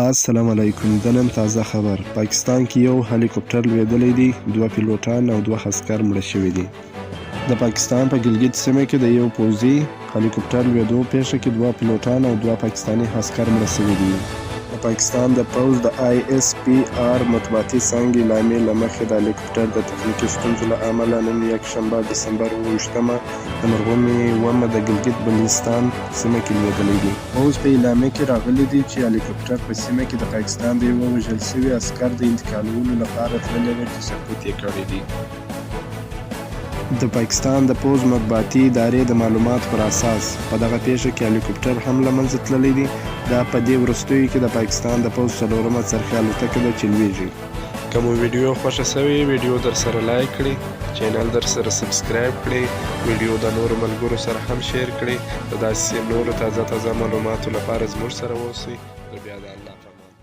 السلام علیکم. د نن تازه خبر. پاکستان کې یو هلیکوپټر لویدلی دی. 2 پیلوټان او 2 عسکر مړه شوي دي. د پاکستان په ګلګت سیمه کې د یو پوځي هلیکوپټر لویدو پیښه کې 2 پیلوټان او 2 پاکستاني عسکر مړه شوي دي. د پاکستان د پوځ د ISPR مطبوعاتي څانګې اعلامیې له مخې د هلیکوپټر د تخنیکي ستونزو له امله نن یکشنبه ډسمبر 28مه د مرغومي ومه د ګلګت بلتستان سیمه کې لویدلی دی. پوځ په اعلامیه کې راغلی دی چې هلیکوپټر په سیمه کې د پاکستان د یوه وژل شوي عسکر د انتقالولو لپاره تللی و چې سقوط یې کړی دی. د پاکستان د پوځ مطبوعاتي ادارې د معلوماتو پر اساس په دغه پیښه کې هلیکوپټر هم له منځه تللی دی. دا په دې وروستیو کې د پاکستان د پوځ 4مه څرخي الوتکه ده چې لویږي. که مو ویډیو خوښه سوې ویډیو در سره لایک کړئ، چینل در سره سبسکرایب کړئ، ویډیو د نورو ملګرو سره هم شیر کړئ. د داسې نورو تازه معلوماتو لپاره زموږ سره اوسئ. بیا د الله په امان.